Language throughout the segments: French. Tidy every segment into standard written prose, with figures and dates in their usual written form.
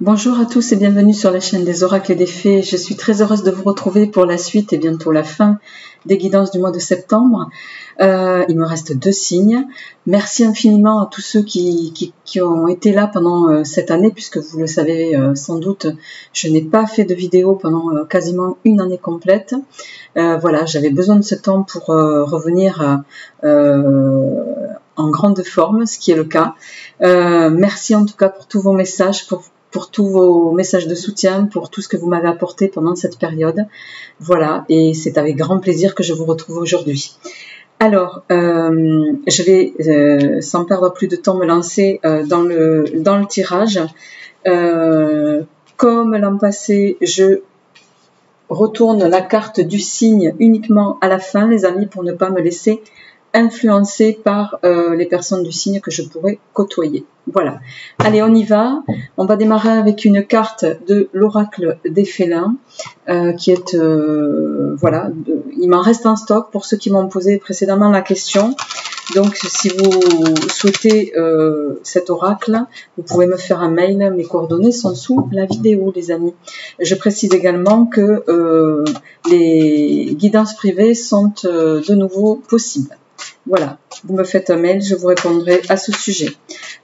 Bonjour à tous et bienvenue sur la chaîne des oracles et des fées. Je suis très heureuse de vous retrouver pour la suite et bientôt la fin des guidances du mois de septembre. Il me reste 2 signes. Merci infiniment à tous ceux qui ont été là pendant cette année, puisque vous le savez sans doute, je n'ai pas fait de vidéo pendant quasiment une année complète. Voilà, j'avais besoin de ce temps pour revenir en grande forme, ce qui est le cas. Merci en tout cas pour tous vos messages, pour tous vos messages de soutien, pour tout ce que vous m'avez apporté pendant cette période. Voilà, et c'est avec grand plaisir que je vous retrouve aujourd'hui. Alors, je vais, sans perdre plus de temps, me lancer dans le tirage. Comme l'an passé, je retourne la carte du signe uniquement à la fin, les amis, pour ne pas me laisser influencé par les personnes du signe que je pourrais côtoyer. Voilà. Allez, on y va. On va démarrer avec une carte de l'oracle des félins qui est, voilà, il m'en reste en stock pour ceux qui m'ont posé précédemment la question. Donc, si vous souhaitez cet oracle, vous pouvez me faire un mail. Mes coordonnées sont sous la vidéo, les amis. Je précise également que les guidances privées sont de nouveau possibles. Voilà, vous me faites un mail, je vous répondrai à ce sujet.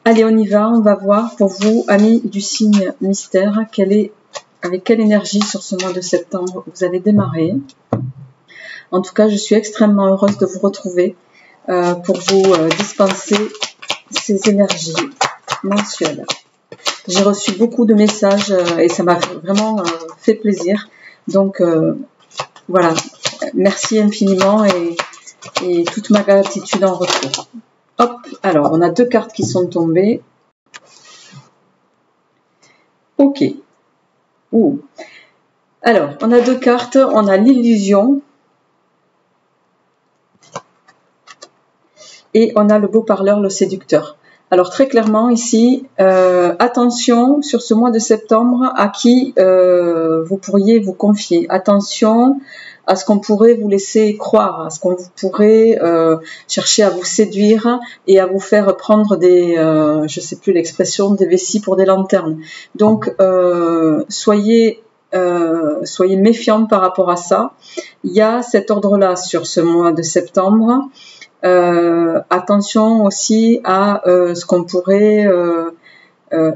Allez, on y va, on va voir pour vous, amis du signe mystère, avec quelle énergie sur ce mois de septembre vous allez démarrer. En tout cas, je suis extrêmement heureuse de vous retrouver pour vous dispenser ces énergies mensuelles. J'ai reçu beaucoup de messages et ça m'a vraiment fait plaisir. Donc, voilà, merci infiniment et toute ma gratitude en retour. Hop, alors on a 2 cartes qui sont tombées. Ok. Ouh. Alors, on a 2 cartes, on a l'illusion et on a le beau parleur, le séducteur. Alors très clairement ici, attention sur ce mois de septembre à qui vous pourriez vous confier. Attention à ce qu'on pourrait vous laisser croire, à ce qu'on pourrait chercher à vous séduire et à vous faire prendre des, je sais plus l'expression, des vessies pour des lanternes. Donc soyez méfiants par rapport à ça. Il y a cet ordre-là sur ce mois de septembre. Attention aussi à ce qu'on pourrait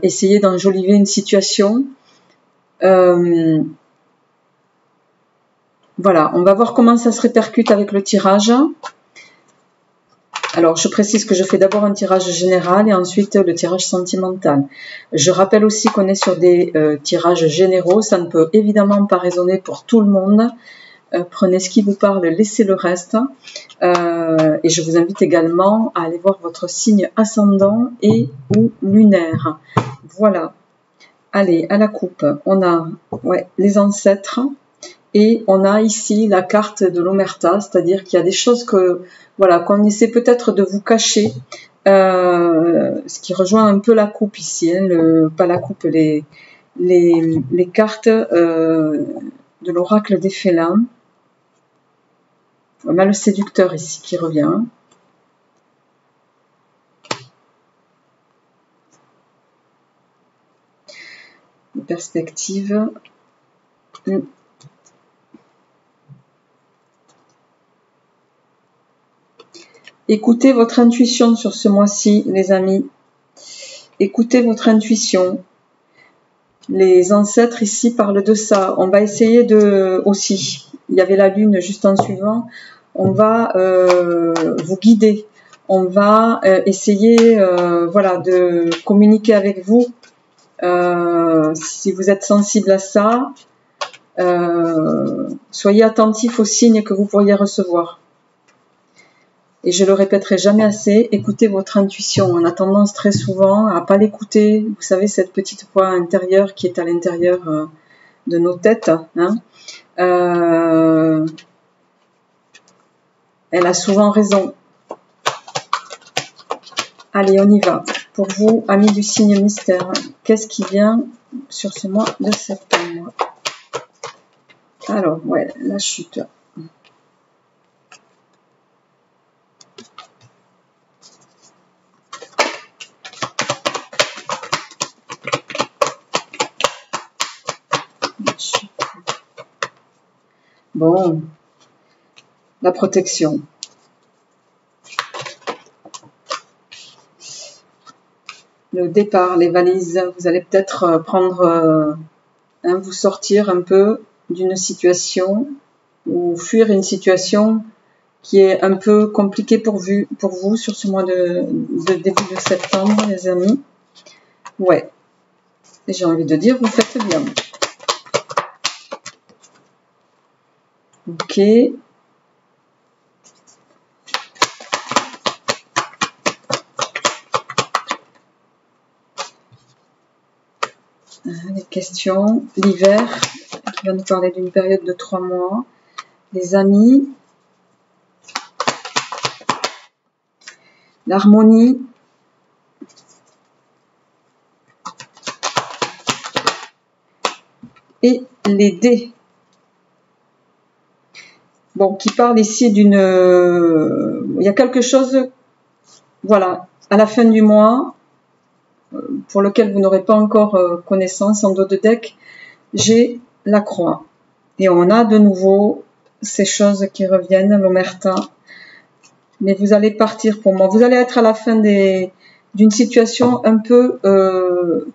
essayer d'enjoliver une situation. Voilà, on va voir comment ça se répercute avec le tirage. Alors, je précise que je fais d'abord un tirage général et ensuite le tirage sentimental. Je rappelle aussi qu'on est sur des tirages généraux. Ça ne peut évidemment pas résonner pour tout le monde. Prenez ce qui vous parle, laissez le reste. Et je vous invite également à aller voir votre signe ascendant et ou lunaire. Voilà. Allez, à la coupe, on a les ancêtres. Et on a ici la carte de l'omerta, c'est-à-dire qu'il y a des choses que voilà qu'on essaie peut-être de vous cacher, ce qui rejoint un peu la coupe ici, hein, pas la coupe, les cartes de l'oracle des félins. On a le séducteur ici qui revient. Les perspectives. Écoutez votre intuition sur ce mois-ci, les amis. Écoutez votre intuition. Les ancêtres ici parlent de ça. On va essayer de aussi. Il y avait la lune juste en suivant. On va vous guider. On va essayer, voilà, de communiquer avec vous. Si vous êtes sensible à ça, soyez attentifs aux signes que vous pourriez recevoir. Et je le répéterai jamais assez, écoutez votre intuition. On a tendance très souvent à pas l'écouter. Vous savez, cette petite voix intérieure qui est à l'intérieur de nos têtes. Hein, elle a souvent raison. Allez, on y va. Pour vous, amis du signe mystère, qu'est-ce qui vient sur ce mois de septembre? Alors, ouais, la chute. Bon, la protection. Le départ, les valises, vous allez peut-être prendre, vous sortir un peu d'une situation ou fuir une situation qui est un peu compliquée pour vous sur ce mois de début de septembre, les amis. Ouais, j'ai envie de dire, vous faites bien. Ok. Les questions. L'hiver, qui va nous parler d'une période de 3 mois. Les amis. L'harmonie. Et les dés. Bon, qui parle ici d'une... il y a quelque chose, voilà, à la fin du mois, pour lequel vous n'aurez pas encore connaissance en dos de deck, j'ai la croix. Et on a de nouveau ces choses qui reviennent, l'omerta. Mais vous allez partir pour moi. Vous allez être à la fin d'une situation un peu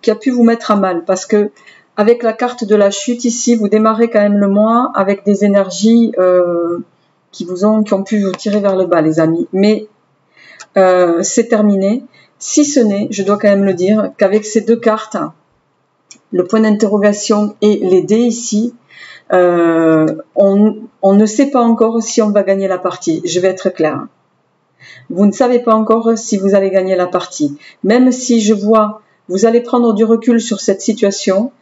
qui a pu vous mettre à mal. Parce que avec la carte de la chute ici, vous démarrez quand même le mois avec des énergies qui ont pu vous tirer vers le bas, les amis. Mais c'est terminé. Si ce n'est, je dois quand même le dire, qu'avec ces deux cartes, le point d'interrogation et les dés ici, on ne sait pas encore si on va gagner la partie. Je vais être claire. Vous ne savez pas encore si vous allez gagner la partie. Même si je vois, vous allez prendre du recul sur cette situation,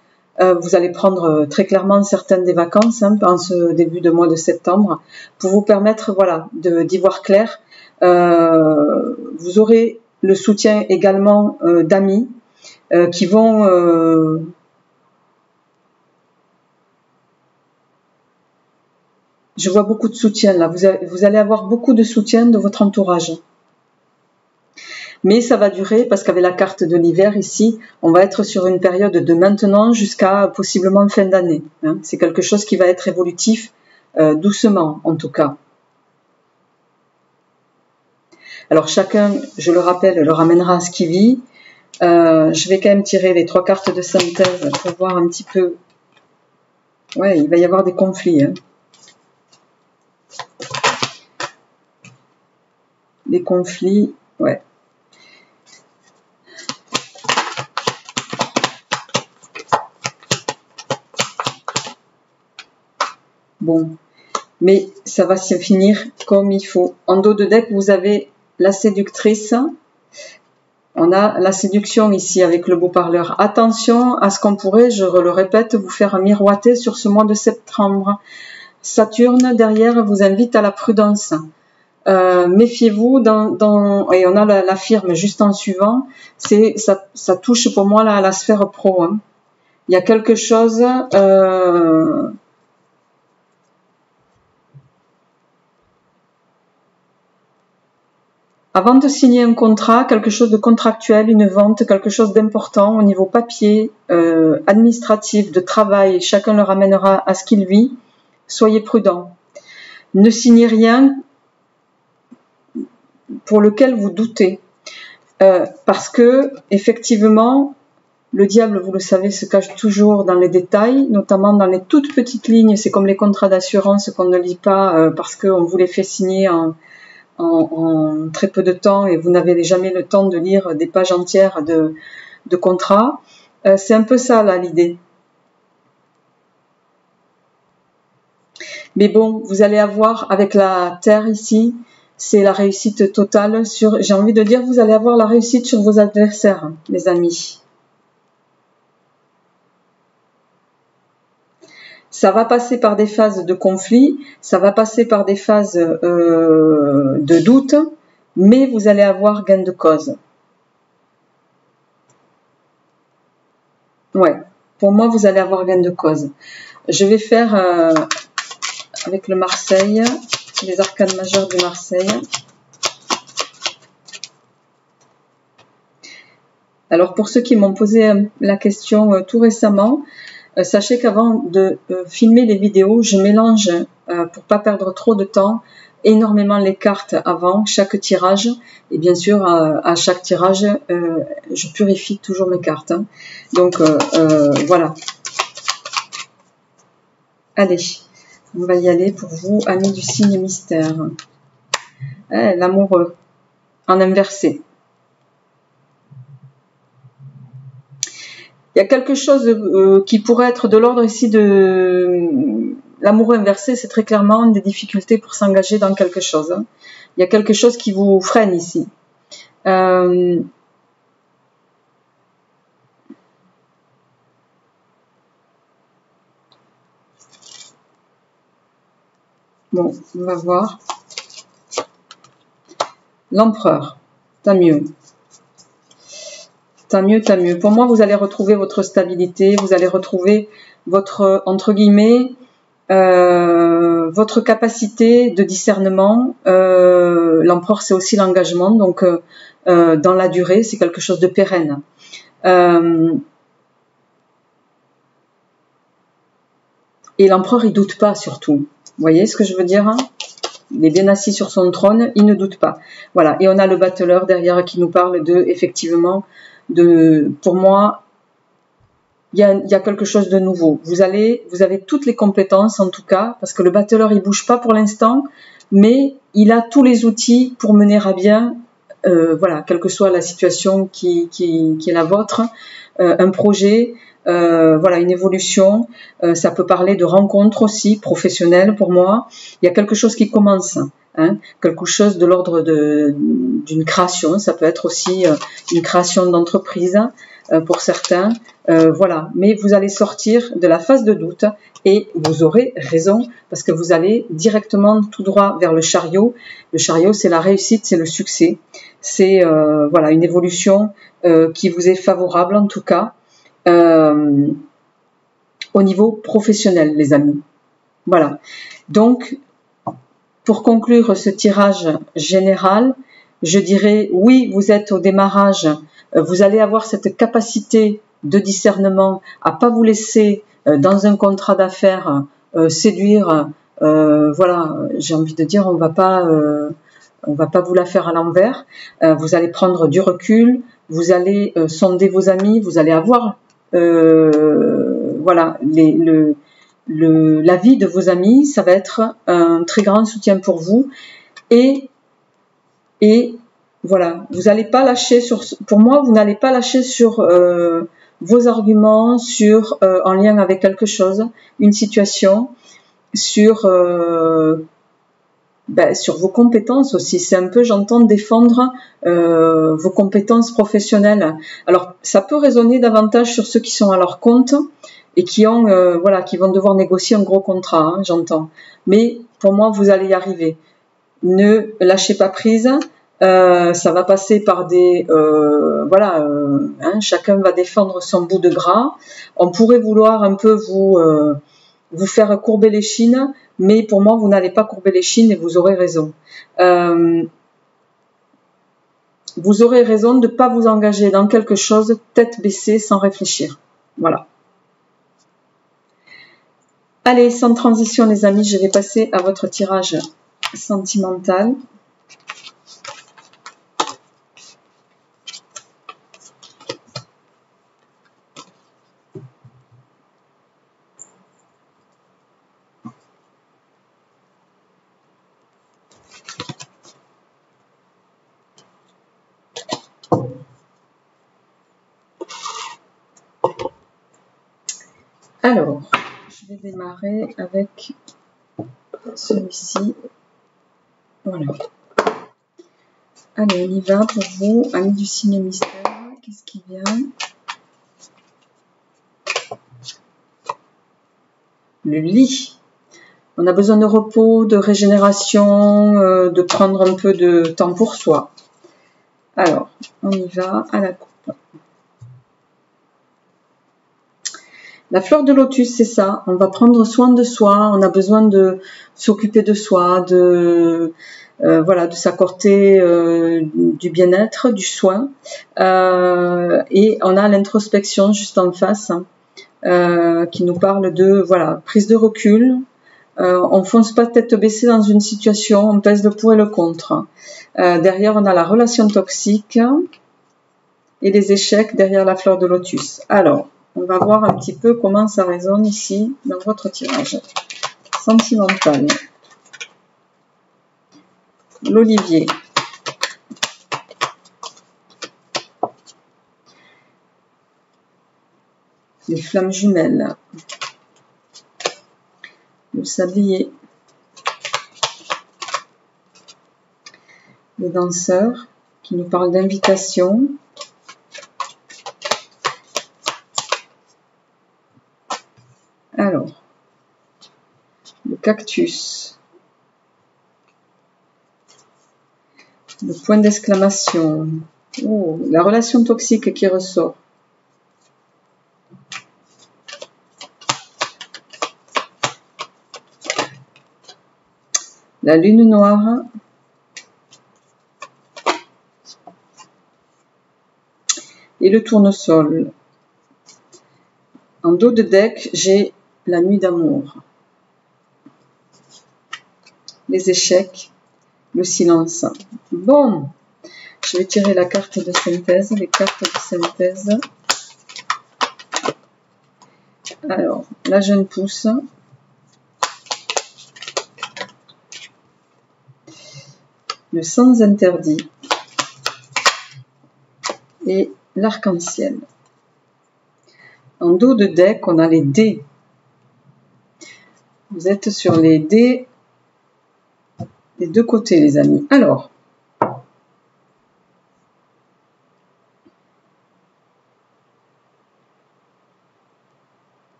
vous allez prendre très clairement certaines des vacances en ce début de mois de septembre pour vous permettre voilà, d'y voir clair. Vous aurez le soutien également d'amis qui vont... je vois beaucoup de soutien là. Vous allez avoir beaucoup de soutien de votre entourage. Mais ça va durer parce qu'avec la carte de l'hiver ici, on va être sur une période de maintenant jusqu'à possiblement fin d'année. Hein. C'est quelque chose qui va être évolutif doucement en tout cas. Alors chacun, je le rappelle, le ramènera à ce qu'il vit. Je vais quand même tirer les 3 cartes de synthèse pour voir un petit peu. Ouais, il va y avoir des conflits. Hein. Des conflits, ouais. Bon, mais ça va se finir comme il faut. En dos de deck, vous avez la séductrice. On a la séduction ici avec le beau parleur. Attention à ce qu'on pourrait, je le répète, vous faire miroiter sur ce mois de septembre. Saturne, derrière, vous invite à la prudence. Méfiez-vous et on a la firme juste en suivant. Ça touche pour moi à la sphère pro. Hein. Il y a quelque chose... Avant de signer un contrat, quelque chose de contractuel, une vente, quelque chose d'important au niveau papier, administratif, de travail, chacun le ramènera à ce qu'il vit, soyez prudent. Ne signez rien pour lequel vous doutez. Parce que, effectivement, le diable, vous le savez, se cache toujours dans les détails, notamment dans les toutes petites lignes. C'est comme les contrats d'assurance qu'on ne lit pas parce qu'on vous les fait signer en très peu de temps et vous n'avez jamais le temps de lire des pages entières de contrats. C'est un peu ça là l'idée. Mais bon, vous allez avoir avec la Terre ici, c'est la réussite totale sur, j'ai envie de dire, vous allez avoir la réussite sur vos adversaires, mes amis. Ça va passer par des phases de conflit, ça va passer par des phases de doute, mais vous allez avoir gain de cause. Ouais, pour moi, vous allez avoir gain de cause. Je vais faire avec le Marseille, les arcanes majeures du Marseille. Alors, pour ceux qui m'ont posé la question tout récemment, Sachez qu'avant de filmer les vidéos, je mélange, pour pas perdre trop de temps, énormément les cartes avant chaque tirage. Et bien sûr, à chaque tirage, je purifie toujours mes cartes. Hein. Donc, voilà. Allez, on va y aller pour vous, amis du signe mystère. L'amoureux, en inversé. Il y a quelque chose qui pourrait être de l'ordre ici de l'amoureux inversé, c'est très clairement des difficultés pour s'engager dans quelque chose. Hein. Il y a quelque chose qui vous freine ici. Bon, on va voir. L'empereur, tant mieux. Tant mieux, tant mieux. Pour moi, vous allez retrouver votre stabilité, vous allez retrouver votre, entre guillemets, votre capacité de discernement. L'empereur, c'est aussi l'engagement, donc dans la durée, c'est quelque chose de pérenne. Et l'empereur, il doute pas surtout. Vous voyez ce que je veux dire, hein? Il est bien assis sur son trône, il ne doute pas. Voilà. Et on a le battleur derrière qui nous parle de, effectivement, pour moi, il y a quelque chose de nouveau. Vous avez toutes les compétences en tout cas, parce que le battleur il bouge pas pour l'instant, mais il a tous les outils pour mener à bien, voilà, quelle que soit la situation qui est la vôtre, un projet, voilà, une évolution. Ça peut parler de rencontres aussi professionnelles pour moi. Il y a quelque chose qui commence. Hein, quelque chose de l'ordre d'une création, ça peut être aussi une création d'entreprise pour certains, voilà. Mais vous allez sortir de la phase de doute et vous aurez raison parce que vous allez directement tout droit vers le chariot. Le chariot, c'est la réussite, c'est le succès, c'est voilà une évolution qui vous est favorable en tout cas au niveau professionnel, les amis. Voilà. Donc pour conclure ce tirage général, je dirais oui, vous êtes au démarrage, vous allez avoir cette capacité de discernement à pas vous laisser dans un contrat d'affaires séduire. Voilà, j'ai envie de dire, on va pas vous la faire à l'envers. Vous allez prendre du recul, vous allez sonder vos amis, vous allez avoir voilà l'avis de vos amis, ça va être un très grand soutien pour vous et voilà, vous n'allez pas lâcher pour moi, vous n'allez pas lâcher sur vos arguments, en lien avec quelque chose, une situation, sur vos compétences aussi. C'est un peu, j'entends défendre vos compétences professionnelles. Alors, ça peut résonner davantage sur ceux qui sont à leur compte et qui ont, voilà, qui vont devoir négocier un gros contrat, hein, j'entends. Mais pour moi, vous allez y arriver. Ne lâchez pas prise. Ça va passer par des, voilà, hein, chacun va défendre son bout de gras. On pourrait vouloir un peu vous faire courber les chines, mais pour moi, vous n'allez pas courber les chines et vous aurez raison. Vous aurez raison de ne pas vous engager dans quelque chose tête baissée sans réfléchir. Voilà. Allez, sans transition les amis, je vais passer à votre tirage sentimental. Alors, je vais démarrer avec celui-ci. Voilà. Allez, on y va pour vous, amis du signe mystère. Qu'est-ce qui vient? Le lit. On a besoin de repos, de régénération, de prendre un peu de temps pour soi. Alors, on y va à la coupe. La fleur de lotus, c'est ça. On va prendre soin de soi. On a besoin de s'occuper de soi, voilà, de s'accorder du bien-être, du soin. Et on a l'introspection juste en face. qui nous parle de voilà, prise de recul. On fonce pas tête baissée dans une situation, on pèse le pour et le contre. Derrière, on a la relation toxique et les échecs derrière la fleur de lotus. Alors, on va voir un petit peu comment ça résonne ici dans votre tirage sentimental. L'olivier. Les flammes jumelles. Le sablier. Les danseurs qui nous parlent d'invitation. Alors, le cactus. Le point d'exclamation. Oh, la relation toxique qui ressort. La lune noire. Et le tournesol. En dos de deck, j'ai la nuit d'amour. Les échecs. Le silence. Bon, je vais tirer la carte de synthèse, les cartes de synthèse. Alors, la jeune pousse. Le sans interdit. Et l'arc-en-ciel. En dos de deck, on a les dés. Vous êtes sur les dés des deux côtés, les amis. Alors,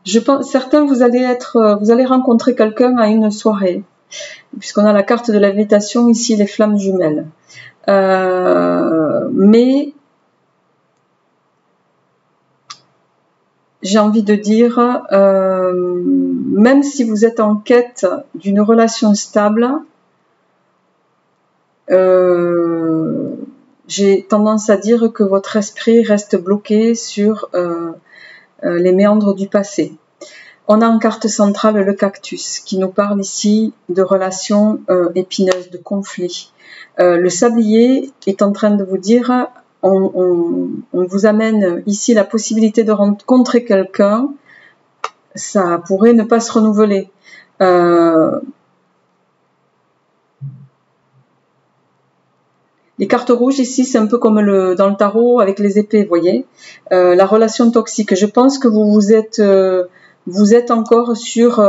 je pense, certains, vous allez rencontrer quelqu'un à une soirée, puisqu'on a la carte de l'invitation ici, les flammes jumelles. Mais j'ai envie de dire, même si vous êtes en quête d'une relation stable, j'ai tendance à dire que votre esprit reste bloqué sur les méandres du passé. On a en carte centrale le cactus qui nous parle ici de relations épineuses, de conflits. Le sablier est en train de vous dire, on vous amène ici la possibilité de rencontrer quelqu'un, ça pourrait ne pas se renouveler. Les cartes rouges ici, c'est un peu comme dans le tarot avec les épées, vous voyez. La relation toxique, je pense que vous êtes encore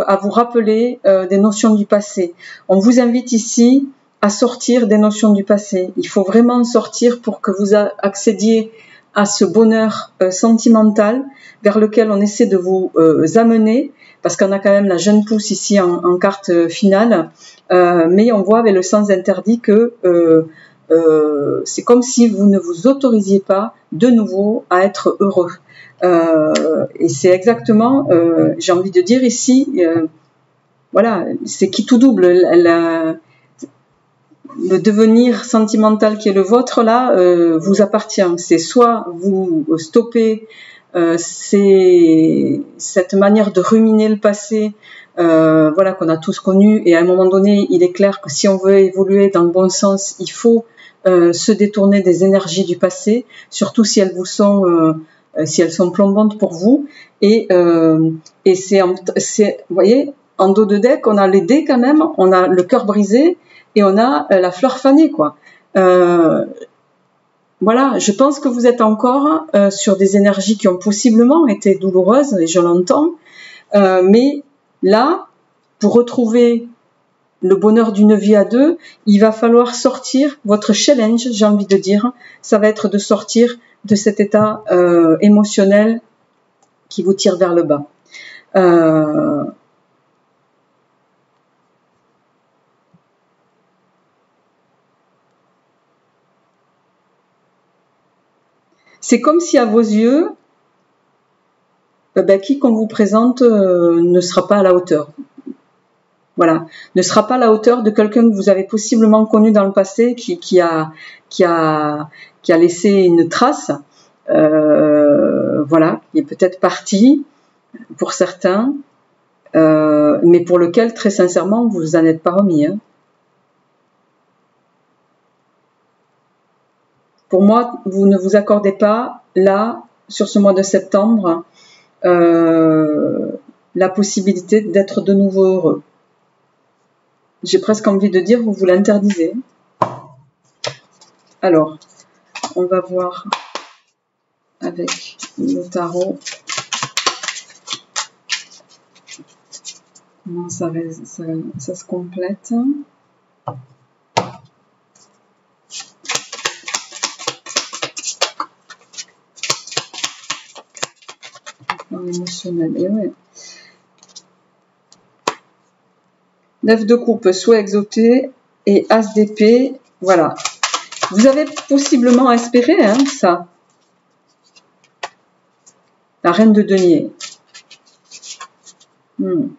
à vous rappeler des notions du passé. On vous invite ici à sortir des notions du passé. Il faut vraiment sortir pour que vous accédiez à ce bonheur sentimental vers lequel on essaie de vous amener, parce qu'on a quand même la jeune pousse ici en carte finale, mais on voit avec le sens interdit que c'est comme si vous ne vous autorisiez pas de nouveau à être heureux. Et c'est exactement, j'ai envie de dire ici, voilà, c'est qui tout double. Le devenir sentimental qui est le vôtre là vous appartient. C'est soit vous stoppez cette manière de ruminer le passé, voilà, qu'on a tous connu, et à un moment donné, il est clair que si on veut évoluer dans le bon sens, il faut se détourner des énergies du passé, surtout si elles vous sont plombantes pour vous. Et c'est, vous voyez, en dos de deck, on a les dés quand même, on a le cœur brisé et on a la fleur fanée, quoi. Voilà, je pense que vous êtes encore sur des énergies qui ont possiblement été douloureuses, et je l'entends, mais là, pour retrouver le bonheur d'une vie à deux, il va falloir sortir, votre challenge, j'ai envie de dire, ça va être de sortir de cet état émotionnel qui vous tire vers le bas. C'est comme si à vos yeux, qui qu'on vous présente ne sera pas à la hauteur. Voilà, ne sera pas à la hauteur de quelqu'un que vous avez possiblement connu dans le passé, qui a laissé une trace, voilà, qui est peut-être parti pour certains, mais pour lequel, très sincèrement, vous en êtes pas remis. Hein. Pour moi, vous ne vous accordez pas, là, sur ce mois de septembre, la possibilité d'être de nouveau heureux. J'ai presque envie de dire, vous vous l'interdisez. Alors, on va voir avec le tarot comment ça se complète. Émotionnel, et ouais. 9 de coupe, soit exauté, et as d'épée, voilà. Vous avez possiblement espéré, hein, ça. La reine de denier. Vous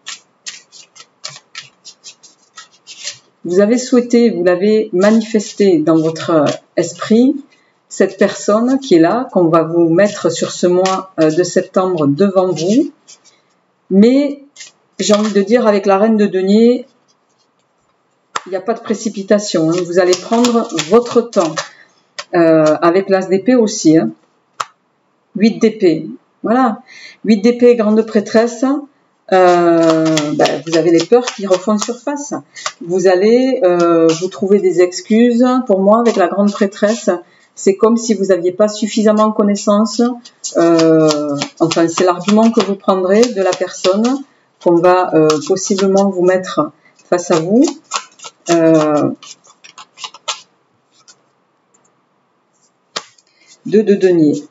avez souhaité, vous l'avez manifesté dans votre esprit, cette personne qui est là, qu'on va vous mettre sur ce mois de septembre devant vous. Mais, j'ai envie de dire, avec la reine de denier, il n'y a pas de précipitation. Hein. Vous allez prendre votre temps. Avec l'as d'épée aussi. Hein. 8 d'épée. Voilà. 8 d'épée, grande prêtresse. Vous avez les peurs qui refont surface. Vous allez vous trouver des excuses. Pour moi, avec la grande prêtresse, c'est comme si vous n'aviez pas suffisamment connaissance. Enfin, c'est l'argument que vous prendrez de la personne qu'on va possiblement vous mettre face à vous. 2 de denier,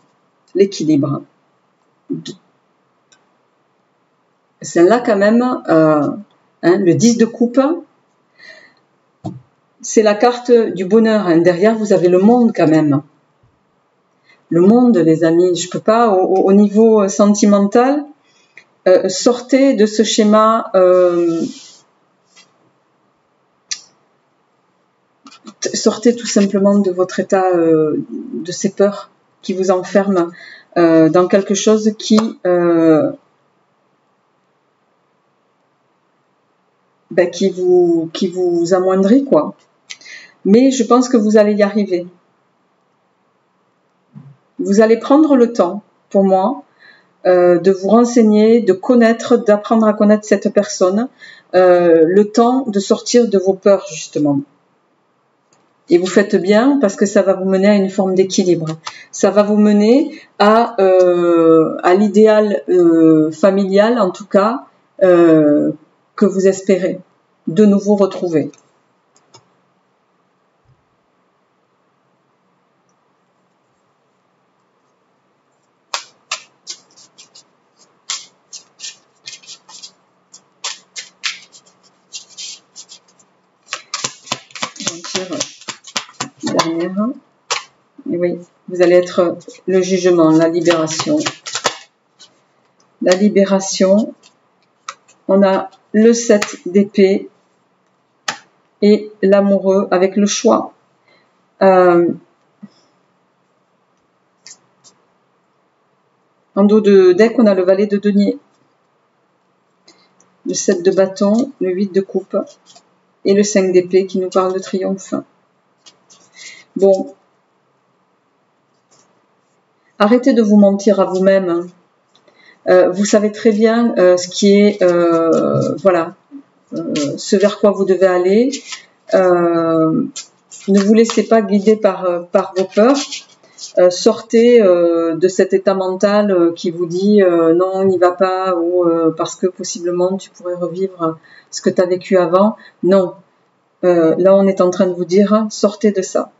l'équilibre. Celle-là quand même, le 10 de coupe, c'est la carte du bonheur. Hein. Derrière, vous avez le monde quand même. Le monde, les amis, je peux pas, au niveau sentimental, sortez de ce schéma... sortez tout simplement de votre état, de ces peurs qui vous enferment dans quelque chose qui vous amoindrit, quoi. Mais je pense que vous allez y arriver. Vous allez prendre le temps, pour moi, de vous renseigner, de connaître, d'apprendre à connaître cette personne, le temps de sortir de vos peurs, justement. Et vous faites bien parce que ça va vous mener à une forme d'équilibre. Ça va vous mener à l'idéal familial, en tout cas, que vous espérez de nouveau retrouver. Dernière. Et oui, vous allez être le jugement, la libération. La libération. On a le 7 d'épée et l'amoureux avec le choix. En dos de deck, on a le valet de denier. Le 7 de bâton, le 8 de coupe et le 5 d'épée qui nous parle de triomphe. Bon, arrêtez de vous mentir à vous-même. Vous savez très bien ce qui est, ce vers quoi vous devez aller. Ne vous laissez pas guider par vos peurs. Sortez de cet état mental qui vous dit non, on n'y va pas, ou parce que possiblement tu pourrais revivre ce que tu as vécu avant. Non. Là, on est en train de vous dire, sortez de ça.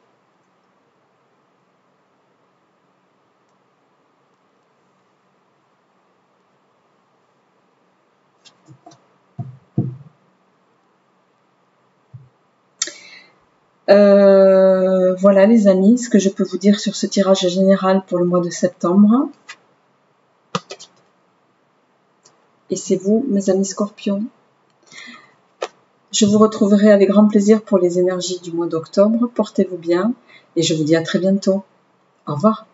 Voilà les amis, ce que je peux vous dire sur ce tirage général pour le mois de septembre. Et c'est vous, mes amis scorpions. Je vous retrouverai avec grand plaisir pour les énergies du mois d'octobre. Portez-vous bien et je vous dis à très bientôt. Au revoir.